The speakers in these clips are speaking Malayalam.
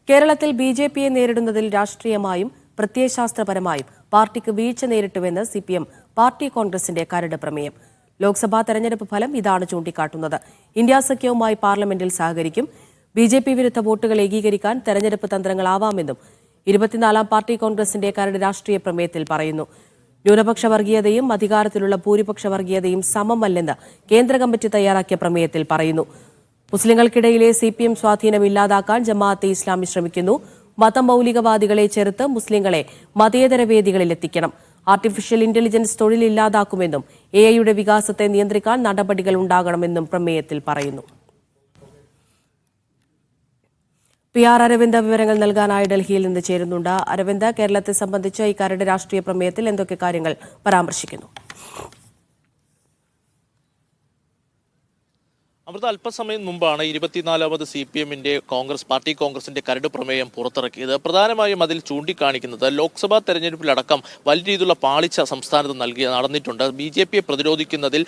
കേരളത്തിൽ ബിജെപിയെ നേരിടുന്നതിൽ രാഷ്ട്രീയമായും പ്രത്യയശാസ്ത്രപരമായും പാർട്ടിക്ക് വീഴ്ച നേരിട്ടുവെന്ന് സിപിഎം പാർട്ടി കോൺഗ്രസിന്റെ കരട് പ്രമേയം. ലോക്സഭാ തെരഞ്ഞെടുപ്പ് ഫലം ഇതാണ് ചൂണ്ടിക്കാട്ടുന്നത്. ഇന്ത്യാ സഖ്യവുമായി പാർലമെന്റിൽ സഹകരിക്കും. ബിജെപി വിരുദ്ധ വോട്ടുകൾ ഏകീകരിക്കാൻ തെരഞ്ഞെടുപ്പ് തന്ത്രങ്ങളാവാമെന്നും 24ാം പാർട്ടി കോൺഗ്രസിന്റെ കരട് രാഷ്ട്രീയ പ്രമേയത്തിൽ പറയുന്നു. ന്യൂനപക്ഷ വർഗീയതയും അധികാരത്തിലുള്ള ഭൂരിപക്ഷ വർഗീയതയും സമമല്ലെന്ന് കേന്ദ്ര കമ്മിറ്റി തയ്യാറാക്കിയ പ്രമേയത്തിൽ പറയുന്നു. മുസ്ലിങ്ങൾക്കിടയിലെ സിപിഎം സ്വാധീനം ഇല്ലാതാക്കാൻ ജമാഅത്തെ ഇസ്ലാമി ശ്രമിക്കുന്നു. മതമൌലികവാദികളെ ചെറുത്ത് മുസ്ലിങ്ങളെ മതേതര വേദികളിൽ എത്തിക്കണം. ആർട്ടിഫിഷ്യൽ ഇന്റലിജൻസ് തൊഴിലില്ലാതാക്കുമെന്നും എഐയുടെ വികാസത്തെ നിയന്ത്രിക്കാൻ നടപടികൾ ഉണ്ടാകണമെന്നും പ്രമേയത്തിൽ പറയുന്നു. PR അരവിന്ദ് വിവരങ്ങൾ നൽകാനായി ഡൽഹിയിൽ നിന്ന് ചേരുന്നുണ്ട്. അരവിന്ദ്, കേരളത്തെ സംബന്ധിച്ച് ഈ കരട് രാഷ്ട്രീയ പ്രമേയത്തിൽ എന്തൊക്കെ കാര്യങ്ങൾ പരാമർശിക്കുന്നു? അമൃത, അല്പസമയം മുമ്പാണ് 24ാമത് CPM-ന്റെ പാർട്ടി കോൺഗ്രസിന്റെ കരട് പ്രമേയം പുറത്തിറക്കിയത്. പ്രധാനമായും അതിൽ ചൂണ്ടിക്കാണിക്കുന്നത് ലോക്സഭാ തെരഞ്ഞെടുപ്പിലടക്കം വലിയ രീതിയിലുള്ള പാളിച്ച സംസ്ഥാനത്ത് നടന്നിട്ടുണ്ട്. BJP-യെ പ്രതിരോധിക്കുന്നതിൽ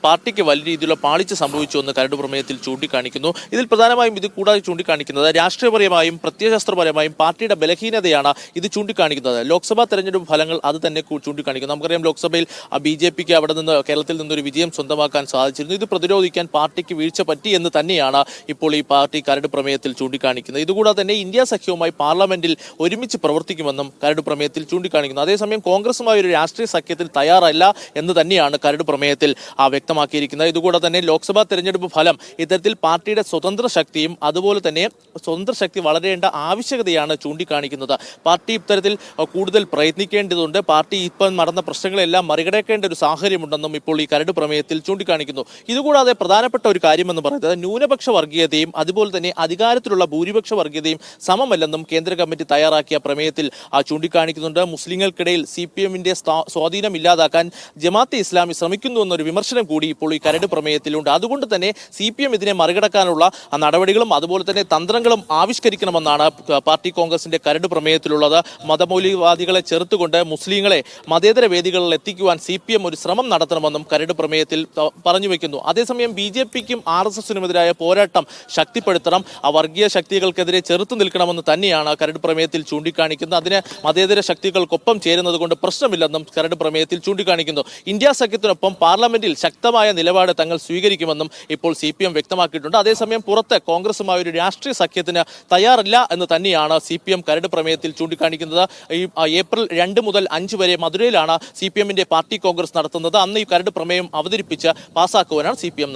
പാർട്ടിക്ക് വലിയ രീതിയിലുള്ള പാളിച്ച സംഭവിച്ചുവെന്ന് കരട് പ്രമേയത്തിൽ ചൂണ്ടിക്കാണിക്കുന്നു. ഇതിൽ പ്രധാനമായും ഇത് കൂടാതെ ചൂണ്ടിക്കാണിക്കുന്നത് രാഷ്ട്രീയപരമായും പ്രത്യയശാസ്ത്രപരമായും പാർട്ടിയുടെ ബലഹീനതയാണ് ഇത് ചൂണ്ടിക്കാണിക്കുന്നത്. ലോക്സഭാ തെരഞ്ഞെടുപ്പ് ഫലങ്ങൾ അത് തന്നെ ചൂണ്ടിക്കാണിക്കുന്നു. നമുക്കറിയാം, ലോക്സഭയിൽ BJP-ക്ക് അവിടെ നിന്ന് കേരളത്തിൽ നിന്നൊരു വിജയം സ്വന്തമാക്കാൻ സാധിച്ചിരുന്നു. ഇത് പ്രതിരോധിക്കാൻ പാർട്ടിക്ക് വീഴ്ച പറ്റി എന്ന് തന്നെയാണ് ഇപ്പോൾ ഈ പാർട്ടി കരട് പ്രമേയത്തിൽ ചൂണ്ടിക്കാണിക്കുന്നത്. ഇതുകൂടാതെ തന്നെ ഇന്ത്യ സഖ്യവുമായി പാർലമെന്റിൽ ഒരുമിച്ച് പ്രവർത്തിക്കുമെന്നും കരട് പ്രമേയത്തിൽ ചൂണ്ടിക്കാണിക്കുന്നു. അതേസമയം കോൺഗ്രസുമായി ഒരു രാഷ്ട്രീയ സഖ്യത്തിൽ തയ്യാറല്ല എന്ന് തന്നെയാണ് കരട് പ്രമേയത്തിൽ വ്യക്തമാക്കിയിരിക്കുന്നത്. ഇതുകൂടാതെ തന്നെ ലോക്സഭാ തെരഞ്ഞെടുപ്പ് ഫലം ഇത്തരത്തിൽ പാർട്ടിയുടെ സ്വതന്ത്ര ശക്തിയും അതുപോലെ തന്നെ സ്വതന്ത്ര ശക്തി വളരേണ്ട ആവശ്യകതയാണ് ചൂണ്ടിക്കാണിക്കുന്നത്. പാർട്ടി ഇത്തരത്തിൽ കൂടുതൽ പ്രയത്നിക്കേണ്ടതുണ്ട്. പാർട്ടി ഇപ്പം നടന്ന പ്രശ്നങ്ങളെല്ലാം മറികടക്കേണ്ട ഒരു സാഹചര്യമുണ്ടെന്നും ഇപ്പോൾ ഈ കരട് പ്രമേയത്തിൽ ചൂണ്ടിക്കാണിക്കുന്നു. ഇതുകൂടാതെ പ്രധാനപ്പെട്ട ഒരു കാര്യമെന്ന് പറയുന്നത് ന്യൂനപക്ഷ വർഗീയതയും അതുപോലെ തന്നെ അധികാരത്തിലുള്ള ഭൂരിപക്ഷ വർഗീയതയും സമമല്ലെന്നും കേന്ദ്ര കമ്മിറ്റി തയ്യാറാക്കിയ പ്രമേയത്തിൽ ചൂണ്ടിക്കാണിക്കുന്നുണ്ട്. മുസ്ലിങ്ങൾക്കിടയിൽ CPM-ന്റെ സ്വാധീനം ഇല്ലാതാക്കാൻ ജമാഅത്തെ ഇസ്ലാമി ശ്രമിക്കുന്നു എന്നൊരു വിമർശനം കൂടി ഇപ്പോൾ ഈ കരട് പ്രമേയത്തിലുണ്ട്. അതുകൊണ്ട് തന്നെ CPM ഇതിനെ മറികടക്കാനുള്ള നടപടികളും അതുപോലെ തന്നെ തന്ത്രങ്ങളും ആവിഷ്കരിക്കണമെന്നാണ് പാർട്ടി കോൺഗ്രസിന്റെ കരട് പ്രമേയത്തിലുള്ളത്. മതമൗലികവാദികളെ ചെറുത്തുകൊണ്ട് മുസ്ലിങ്ങളെ മതേതര വേദികളിൽ എത്തിക്കുവാൻ CPM ഒരു ശ്രമം നടത്തണമെന്നും കരട് പ്രമേയത്തിൽ പറഞ്ഞു വയ്ക്കുന്നു. അതേസമയം BJP-ക്കും RSS-നുമെതിരായ പോരാട്ടം ശക്തിപ്പെടുത്തണം. ആ വർഗീയ ശക്തികൾക്കെതിരെ ചെറുത്തു നിൽക്കണമെന്ന് തന്നെയാണ് കരട് പ്രമേയത്തിൽ ചൂണ്ടിക്കാണിക്കുന്നത്. അതിന് മതേതര ശക്തികൾക്കൊപ്പം ചേരുന്നത് കൊണ്ട് പ്രശ്നമില്ലെന്നും കരട് പ്രമേയത്തിൽ ചൂണ്ടിക്കാണിക്കുന്നു. ഇന്ത്യ സഖ്യത്തിനൊപ്പം പാർലമെന്റിൽ ശക്തമായ നിലപാട് തങ്ങൾ സ്വീകരിക്കുമെന്നും ഇപ്പോൾ CPM വ്യക്തമാക്കിയിട്ടുണ്ട്. അതേസമയം പുറത്ത് കോൺഗ്രസുമായി ഒരു രാഷ്ട്രീയ സഖ്യത്തിന് തയ്യാറില്ല എന്ന് തന്നെയാണ് CPM കരട് പ്രമേയത്തിൽ ചൂണ്ടിക്കാണിക്കുന്നത്. ഈ ഏപ്രിൽ 2 മുതൽ 5 വരെ മധുരയിലാണ് CPM-ന്റെ പാർട്ടി കോൺഗ്രസ് നടത്തുന്നത്. അന്ന് ഈ കരട് പ്രമേയം അവതരിപ്പിച്ച് പാസ്സാക്കുവാനാണ് CPM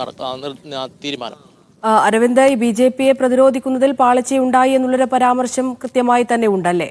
തീരുമാനം. അരവിന്ദ്, ഈ BJP-യെ പ്രതിരോധിക്കുന്നതിൽ പാളിച്ചയുണ്ടായി എന്നുള്ളൊരു പരാമർശം കൃത്യമായി തന്നെ ഉണ്ടല്ലേ?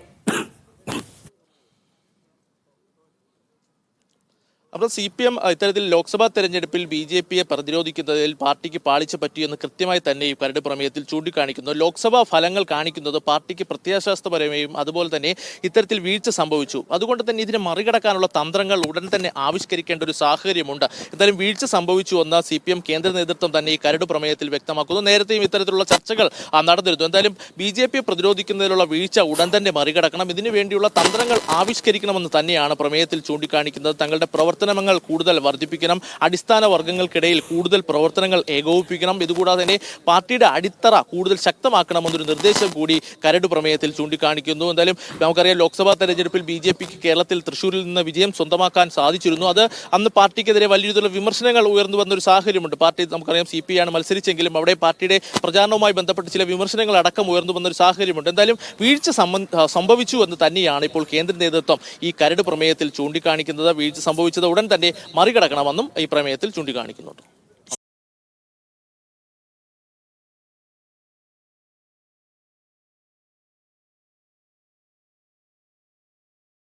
അപ്പോൾ CPM ഇത്തരത്തിൽ ലോക്സഭാ തെരഞ്ഞെടുപ്പിൽ BJP-യെ പ്രതിരോധിക്കുന്നതിൽ പാർട്ടിക്ക് പാളിച്ച പറ്റിയെന്ന് കൃത്യമായി തന്നെ ഈ കരട് പ്രമേയത്തിൽ ചൂണ്ടിക്കാണിക്കുന്നു. ലോക്സഭാ ഫലങ്ങൾ കാണിക്കുന്നത് പാർട്ടിക്ക് പ്രത്യയശാസ്ത്രപരമായും അതുപോലെ തന്നെ ഇത്തരത്തിൽ വീഴ്ച സംഭവിച്ചു. അതുകൊണ്ട് തന്നെ ഇതിനെ മറികടക്കാനുള്ള തന്ത്രങ്ങൾ ഉടൻ തന്നെ ആവിഷ്കരിക്കേണ്ട ഒരു സാഹചര്യമുണ്ട്. എന്തായാലും വീഴ്ച സംഭവിച്ചു എന്ന് CPM കേന്ദ്ര നേതൃത്വം തന്നെ ഈ കരട് പ്രമേയത്തിൽ വ്യക്തമാക്കുന്നു. നേരത്തെയും ഇത്തരത്തിലുള്ള ചർച്ചകൾ നടന്നിരുന്നു. എന്തായാലും BJP-യെ പ്രതിരോധിക്കുന്നതിലുള്ള വീഴ്ച ഉടൻ തന്നെ മറികടക്കണം. ഇതിനു വേണ്ടിയുള്ള തന്ത്രങ്ങൾ ആവിഷ്കരിക്കണമെന്ന് തന്നെയാണ് പ്രമേയത്തിൽ ചൂണ്ടിക്കാണിക്കുന്നത്. തങ്ങളുടെ പ്രവർത്തനങ്ങൾ കൂടുതൽ വർദ്ധിപ്പിക്കണം. അടിസ്ഥാന വർഗ്ഗങ്ങൾക്കിടയിൽ കൂടുതൽ പ്രവർത്തനങ്ങൾ ഏകോപിപ്പിക്കണം. ഇതുകൂടാതെ തന്നെ പാർട്ടിയുടെ അടിത്തറ കൂടുതൽ ശക്തമാക്കണമെന്നൊരു നിർദ്ദേശം കൂടി കരട് പ്രമേയത്തിൽ ചൂണ്ടിക്കാണിക്കുന്നു. എന്തായാലും നമുക്കറിയാം, ലോക്സഭാ തെരഞ്ഞെടുപ്പിൽ BJP-ക്ക് കേരളത്തിൽ തൃശ്ശൂരിൽ നിന്ന് വിജയം സ്വന്തമാക്കാൻ സാധിച്ചിരുന്നു. അത് അന്ന് പാർട്ടിക്കെതിരെ വലിയ രീതിയിലുള്ള വിമർശനങ്ങൾ ഉയർന്നു വന്നൊരു സാഹചര്യമുണ്ട്. പാർട്ടി നമുക്കറിയാം CPI-ആണ് മത്സരിച്ചെങ്കിലും അവിടെ പാർട്ടിയുടെ പ്രചാരണവുമായി ബന്ധപ്പെട്ട് ചില വിമർശനങ്ങൾ അടക്കം ഉയർന്നു വന്നൊരു സാഹചര്യമുണ്ട്. എന്തായാലും വീഴ്ച സംഭവിച്ചു എന്ന് തന്നെയാണ് ഇപ്പോൾ കേന്ദ്ര നേതൃത്വം ഈ കരട് പ്രമേയത്തിൽ ചൂണ്ടിക്കാണിക്കുന്നത്. വീഴ്ച സംഭവിച്ചത് ഉടൻ തന്നെ മറികടക്കണമെന്നും ഈ പ്രമേയത്തിൽ ചൂണ്ടിക്കാണിക്കുന്നുണ്ട്.